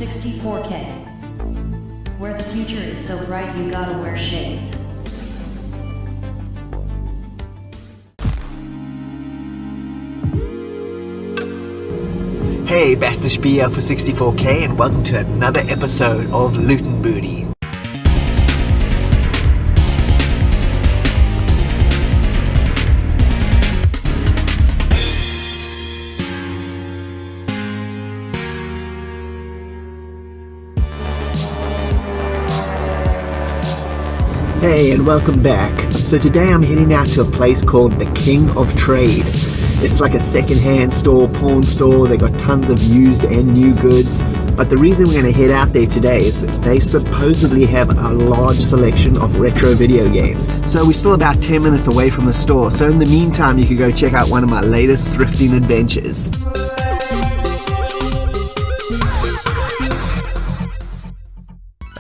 64K. Where the future is so bright you gotta wear shades. Hey, Bastish BL for 64K and welcome to another episode of Loot and Booty. Hey, and welcome back. So today I'm heading out to a place called the King of Trade. It's like a second-hand store, pawn store. They got tons of used and new goods. But the reason we're going to head out there today is that they supposedly have a large selection of retro video games. So we're still about 10 minutes away from the store. So in the meantime, you can go check out one of my latest thrifting adventures.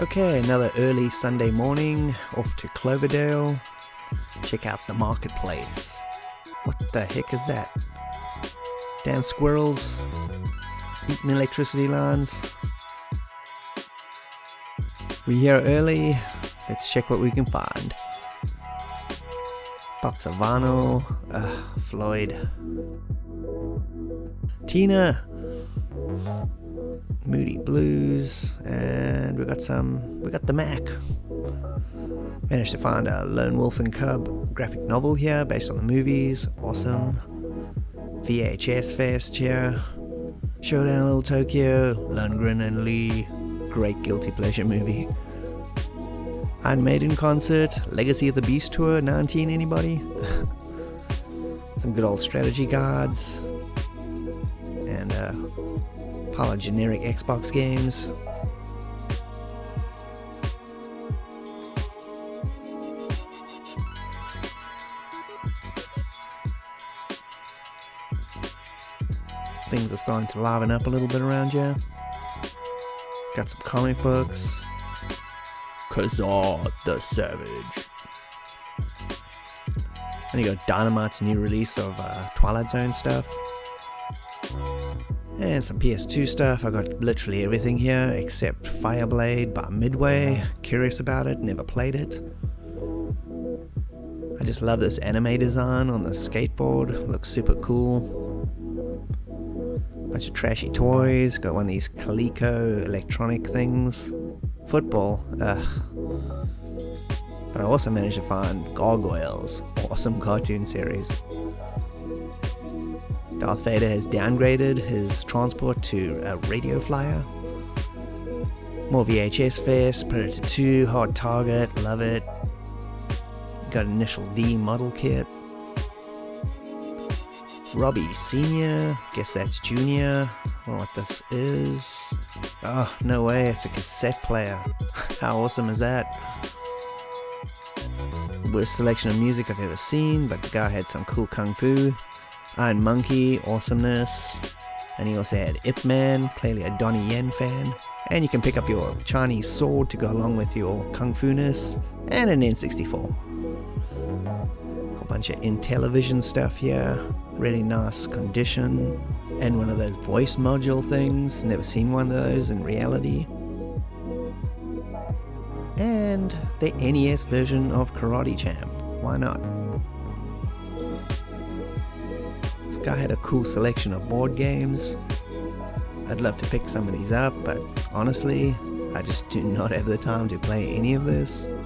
Okay, another early Sunday morning, off to Cloverdale. Check out the marketplace. What the heck is that? Damn squirrels eating electricity lines. We're here early. Let's check what we can find. Box of vinyl. Floyd. Tina. Moody Blues. And we got the Mac. Managed to find a Lone Wolf and Cub graphic novel here based on the movies. Awesome. VHS Fest here. Showdown Little Tokyo. Lundgren and Lee. Great guilty pleasure movie. Iron Maiden concert. Legacy of the Beast Tour 19, anybody? Some good old strategy guides. And pile of generic Xbox games. Things are starting to liven up a little bit around here. Got some comic books. Kazar the Savage. And you got Dynamite's new release of Twilight Zone stuff. And some PS2 stuff. I got literally everything here except Fireblade by Midway. Curious about it, never played it. I just love this anime design on the skateboard. Looks super cool. Bunch of trashy toys. Got one of these Coleco electronic things. Football. Ugh. But I also managed to find Gargoyles. Awesome cartoon series. Darth Vader has downgraded his transport to a radio flyer. More VHS Fest. Predator 2. Hard Target. Love it. Got Initial D model kit. Robbie Sr., guess that's Junior. I don't know what this is. Oh, no way, it's a cassette player. How awesome is that? Worst selection of music I've ever seen, but the guy had some cool kung fu. Iron Monkey, awesomeness. And he also had Ip Man, clearly a Donnie Yen fan. And you can pick up your Chinese sword to go along with your kung fu-ness. And an N64. A bunch of Intellivision stuff here. Really nice condition. And one of those voice module things. Never seen one of those in reality. And the NES version of Karate Champ. Why not? This guy had a cool selection of board games. I'd love to pick some of these up, but honestly, I just do not have the time to play any of this.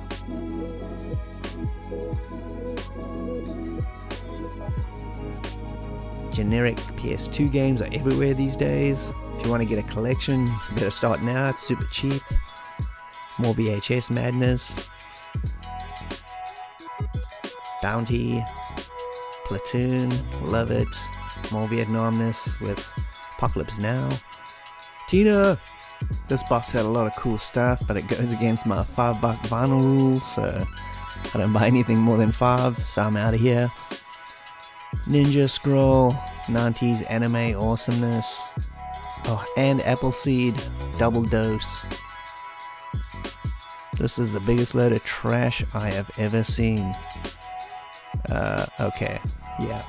Generic PS2 games are everywhere these days. If you want to get a collection, you better start now, it's super cheap. More VHS madness. Bounty. Platoon, love it. More Vietnamness with Apocalypse Now. Tina! This box had a lot of cool stuff, but it goes against my $5 vinyl rules, so I don't buy anything more than 5, so I'm out of here. Ninja Scroll, 90s anime awesomeness. Oh, and Appleseed, double dose. This is the biggest load of trash I have ever seen. Okay, yeah.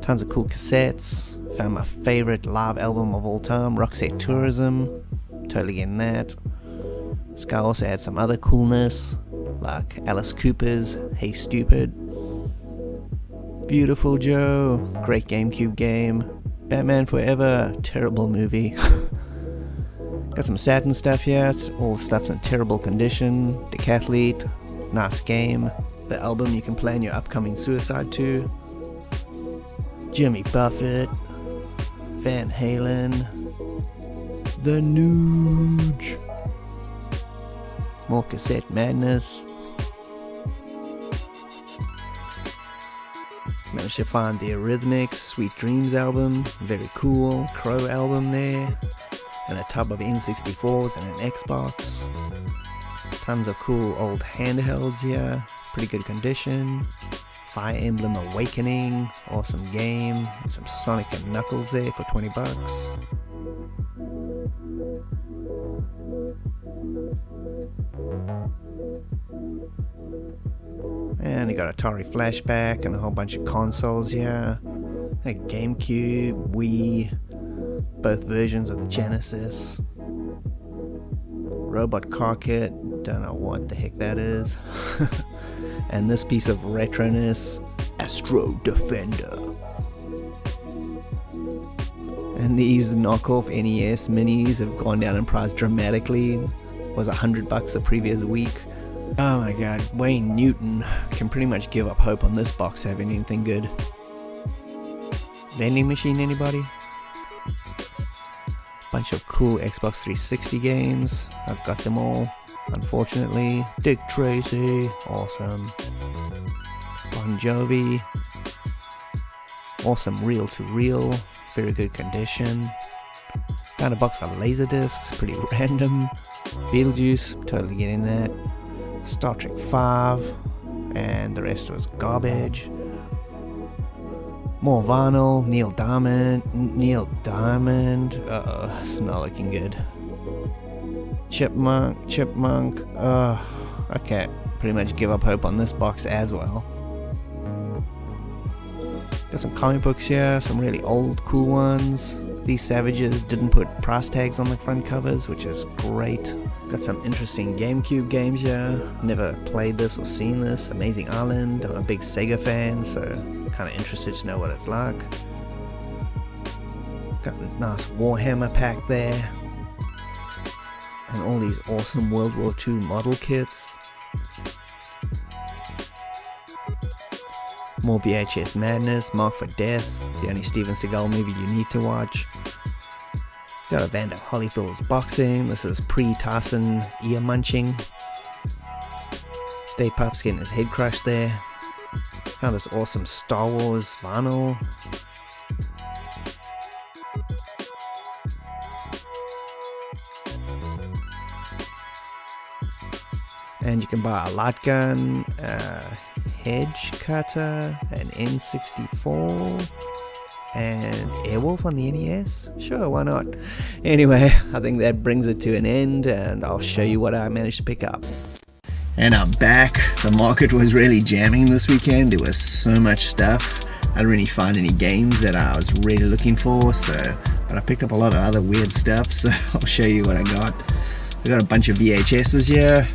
Tons of cool cassettes, Found my favorite live album of all time, Rockset Tourism. Totally getting that. This guy also had some other coolness, like Alice Cooper's Hey Stupid. Beautiful Joe, great GameCube game. Batman Forever, terrible movie. Got some Saturn stuff here, all stuff's in terrible condition. Decathlete, nice game. The album you can play in your upcoming Suicide to. Jimmy Buffett, Van Halen, The Nuge, more Cassette Madness. Managed to find the Eurythmics Sweet Dreams album, very cool. Crow album there, and a tub of N64s and an Xbox. Tons of cool old handhelds here, pretty good condition. Fire Emblem Awakening, awesome game. Some Sonic and Knuckles there for $20. And you got Atari Flashback and a whole bunch of consoles here. A GameCube, Wii, both versions of the Genesis. Robot Car Kit, don't know what the heck that is. And this piece of retroness, Astro Defender. And these knockoff NES minis have gone down in price dramatically. Was $100 the previous week. Oh my god, Wayne Newton. Can pretty much give up hope on this box having anything good. Vending machine, anybody? Bunch of cool Xbox 360 games. I've got them all, unfortunately. Dick Tracy, awesome. Bon Jovi, awesome reel-to-reel, very good condition. Found a box of Laserdiscs, pretty random. Beetlejuice, totally getting that. Star Trek 5, and the rest was garbage. More vinyl, Neil Diamond, it's not looking good. Chipmunk, okay, pretty much give up hope on this box as well. Got some comic books here, some really old cool ones. These savages didn't put price tags on the front covers, which is great. Got some interesting GameCube games here. Never played this or seen this. Amazing Island. I'm a big Sega fan, so kind of interested to know what it's like. Got a nice Warhammer pack there. And all these awesome World War II model kits. More VHS madness, Mark for Death, the only Steven Seagal movie you need to watch. Got a Vander Holyfield's boxing, this is pre-Tyson ear munching. Stay Puft's getting his head crushed there. Found this awesome Star Wars vinyl. And you can buy a light gun, hedge cutter, an N64, and Airwolf on the NES? Sure, why not? Anyway, I think that brings it to an end, and I'll show you what I managed to pick up. And I'm back. The market was really jamming this weekend. There was so much stuff. I didn't really find any games that I was really looking for, but I picked up a lot of other weird stuff, so I'll show you what I got. I got a bunch of VHSs here.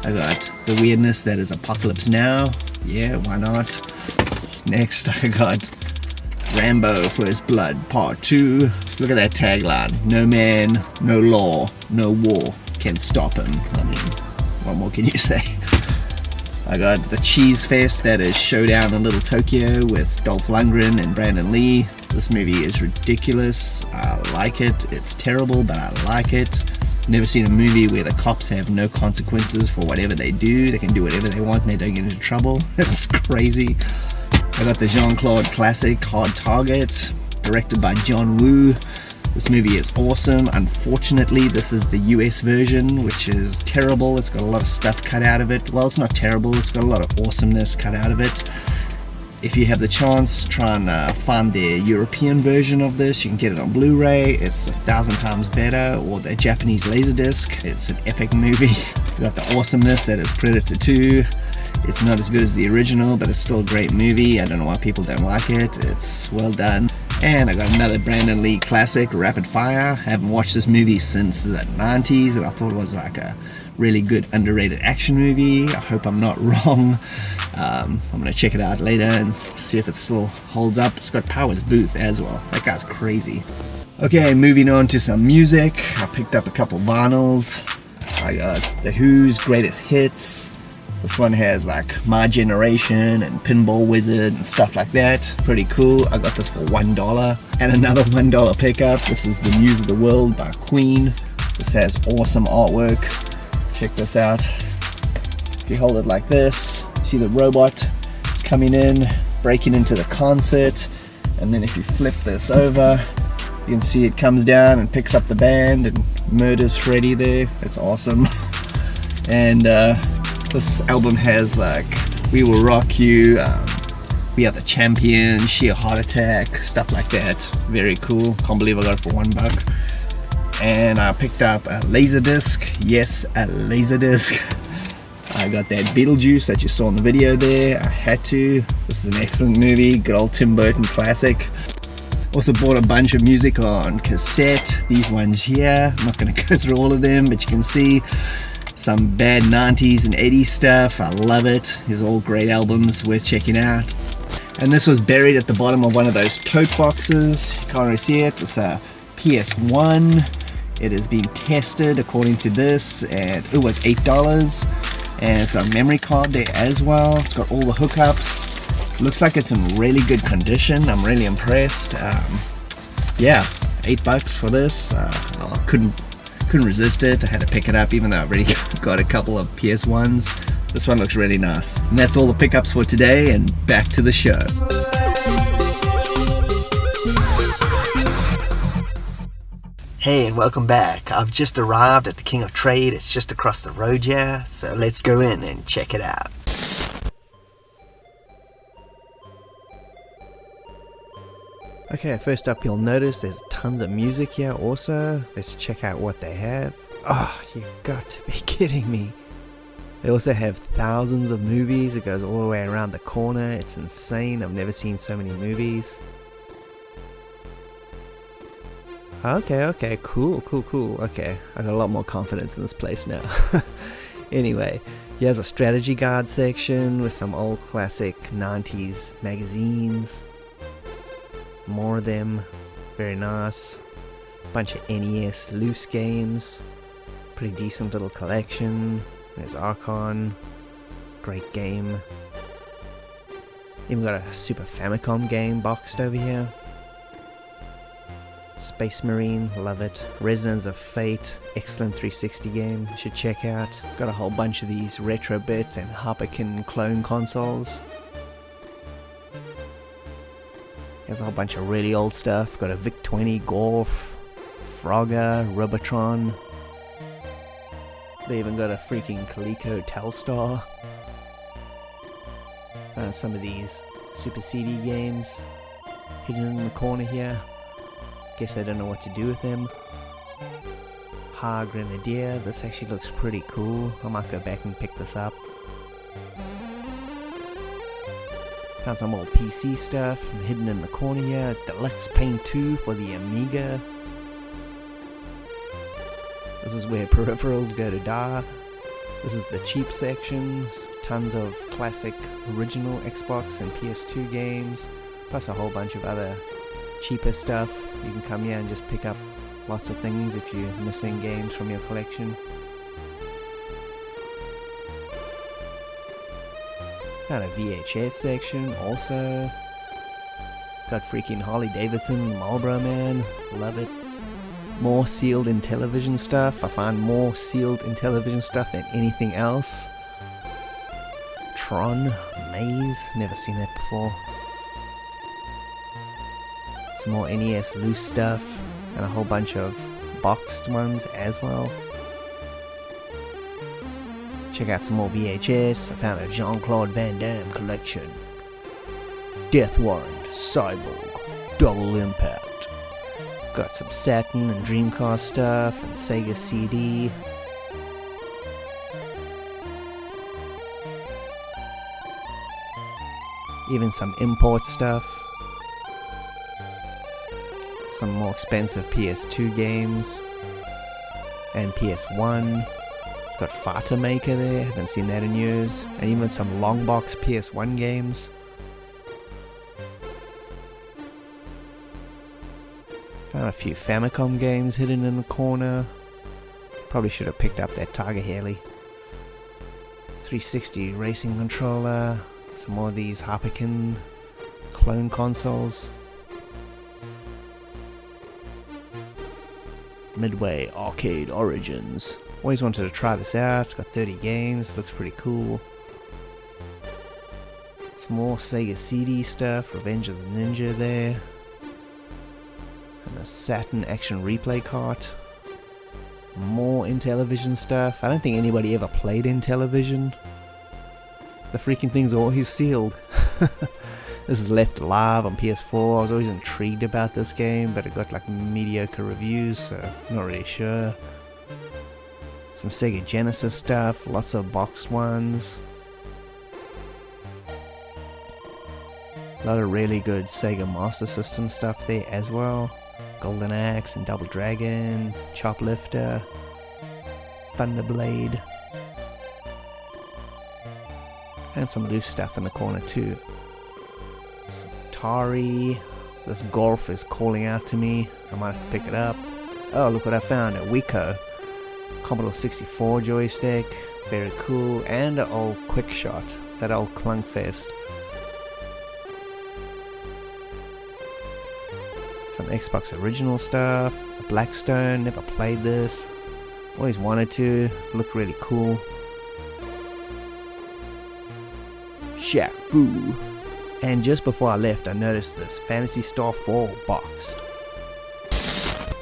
I got the weirdness that is Apocalypse Now. Yeah, why not? Next, I got Rambo First Blood Part 2. Look at that tagline. No man, no law, no war can stop him. I mean, what more can you say? I got the Cheese Fest, that is Showdown in Little Tokyo with Dolph Lundgren and Brandon Lee. This movie is ridiculous. I like it. It's terrible, but I like it. Never seen a movie where the cops have no consequences for whatever they do. They can do whatever they want and they don't get into trouble. It's crazy. I got the Jean-Claude classic Hard Target, directed by John Woo. This movie is awesome. Unfortunately, this is the US version, which is terrible. It's got a lot of stuff cut out of it. Well, it's not terrible. It's got a lot of awesomeness cut out of it. If you have the chance, try and find the European version of this. You can get it on Blu-ray. It's 1,000 times better. Or the Japanese Laserdisc. It's an epic movie. You got the awesomeness that is Predator 2. It's not as good as the original, but it's still a great movie. I don't know why people don't like it. It's well done. And I got another Brandon Lee classic, Rapid Fire. I haven't watched this movie since the 90s, and I thought it was like a really good underrated action movie. I hope I'm not wrong. I'm gonna check it out later and see if it still holds up. It's got Powers Booth as well. That guy's crazy. Okay, moving on to some music. I picked up a couple vinyls. I got The Who's Greatest Hits. This one has like My Generation and Pinball Wizard and stuff like that. Pretty cool. I got this for $1. And another $1 pickup. This is The News of the World by Queen. This has awesome artwork. Check this out. If you hold it like this, see the robot is coming in, breaking into the concert. And then if you flip this over, you can see it comes down and picks up the band and murders Freddy there. It's awesome. And this album has like We Will Rock You, We Are the Champions, Sheer Heart Attack, stuff like that. Very cool. Can't believe I got it for $1. And I picked up a Laserdisc. Yes, a Laserdisc. I got that Beetlejuice that you saw in the video there. I had to. This is an excellent movie. Good old Tim Burton classic. Also bought a bunch of music on cassette. These ones here. I'm not going to go through all of them, but you can see some bad 90s and 80s stuff. I love it. These are all great albums worth checking out. And this was buried at the bottom of one of those tote boxes. You can't really see it. It's a PS1. It is being tested according to this, and it was $8. And it's got a memory card there as well. It's got all the hookups. Looks like it's in really good condition. I'm really impressed. Yeah, $8 for this. I couldn't resist it. I had to pick it up even though I already got a couple of PS1s. This one looks really nice. And that's all the pickups for today, and back to the show. Hey, and welcome back. I've just arrived at the King of Trade. It's just across the road here, so let's go in and check it out. Okay, first up you'll notice there's tons of music here also. Let's check out what they have. Oh, you've got to be kidding me. They also have thousands of movies. It goes all the way around the corner. It's insane. I've never seen so many movies. Okay, cool. Okay, I got a lot more confidence in this place now. Anyway, here's a strategy guide section with some old classic 90s magazines. More of them, very nice. Bunch of NES loose games. Pretty decent little collection. There's Archon, great game. Even got a Super Famicom game boxed over here. Space Marine, love it. Resonance of Fate, excellent 360 game, you should check out. Got a whole bunch of these Retrobit and Harpokin clone consoles. There's a whole bunch of really old stuff. Got a VIC-20 Golf, Frogger, Robotron. They even got a freaking Coleco Telstar. Some of these Super CD games hidden in the corner here. Guess I don't know what to do with them. Ha Grenadier, this actually looks pretty cool. I might go back and pick this up. Found some old PC stuff hidden in the corner here. Deluxe Paint 2 for the Amiga. This is where peripherals go to die. This is the cheap section. Tons of classic original Xbox and PS2 games. Plus a whole bunch of other cheaper stuff. You can come here and just pick up lots of things if you're missing games from your collection. Got a VHS section also. Got freaking Harley Davidson, Marlboro Man, love it. More sealed in television stuff. I find more sealed in television stuff than anything else. Tron, Maze, never seen that before. Some more NES loose stuff, and a whole bunch of boxed ones as well. Check out some more VHS. I found a Jean-Claude Van Damme collection. Death Warrant, Cyborg, Double Impact. Got some Saturn and Dreamcast stuff, and Sega CD. Even some import stuff. some more expensive PS2 games and PS1. It's got Fata Maker there, haven't seen that in years, and even some long box PS1 games. Found a few Famicom games hidden in the corner. Probably should have picked up that Tiger Heli. 360 racing controller. Some more of these Harpokin clone consoles. Midway Arcade Origins. Always wanted to try this out. It's got 30 games. Looks pretty cool. Some more Sega CD stuff. Revenge of the Ninja there. And the Saturn Action Replay cart. More Intellivision stuff. I don't think anybody ever played Intellivision. The freaking thing's always sealed. This is Left Alive on PS4. I was always intrigued about this game, but it got like mediocre reviews, so I'm not really sure. Some Sega Genesis stuff, lots of boxed ones. A lot of really good Sega Master System stuff there as well. Golden Axe and Double Dragon, Choplifter, Thunderblade. And some loose stuff in the corner too. Some Atari. This Golf is calling out to me. I might have to pick it up. Oh, look what I found, a Wiko. Commodore 64 joystick. Very cool. And an old Quick Shot. That old Clunkfest. Some Xbox original stuff. Blackstone, never played this. Always wanted to. Looked really cool. Shaq Fu. And just before I left, I noticed this Phantasy Star 4 boxed.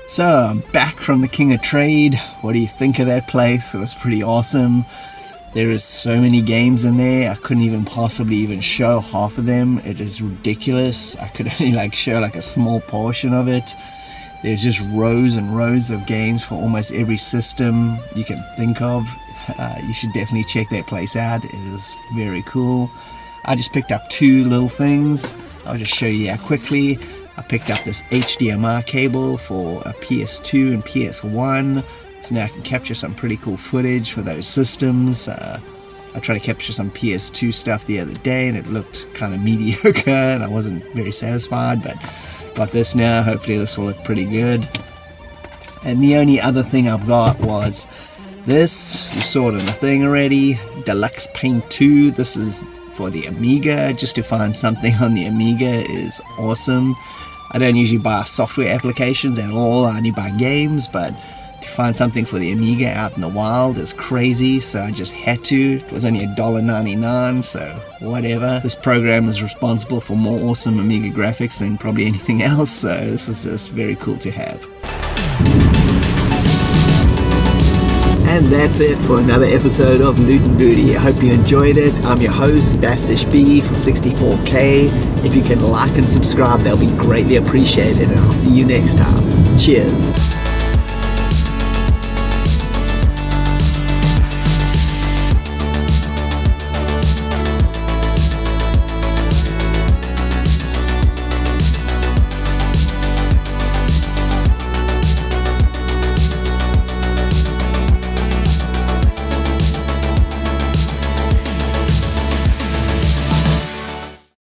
So I'm back from the King of Trade. What do you think of that place? It was pretty awesome. There is so many games in there. I couldn't even possibly even show half of them. It is ridiculous. I could only show a small portion of it. There's just rows and rows of games for almost every system you can think of. You should definitely check that place out. It is very cool. I just picked up two little things. I'll just show you quickly. I picked up this HDMI cable for a PS2 and PS1. So now I can capture some pretty cool footage for those systems. I tried to capture some PS2 stuff the other day and it looked kind of mediocre and I wasn't very satisfied, but got this now. Hopefully this will look pretty good. And the only other thing I've got was this. You saw it in the thing already. Deluxe Paint 2. This is for the Amiga. Just to find something on the Amiga is awesome. I don't usually buy software applications at all. I only buy games, but to find something for the Amiga out in the wild is crazy, so I just had to. It was only $1.99, so whatever. This program is responsible for more awesome Amiga graphics than probably anything else, so this is just very cool to have. And that's it for another episode of Loot and Booty. I hope you enjoyed it. I'm your host, Bastish B from 64K. If you can like and subscribe, that'll be greatly appreciated, and I'll see you next time. Cheers.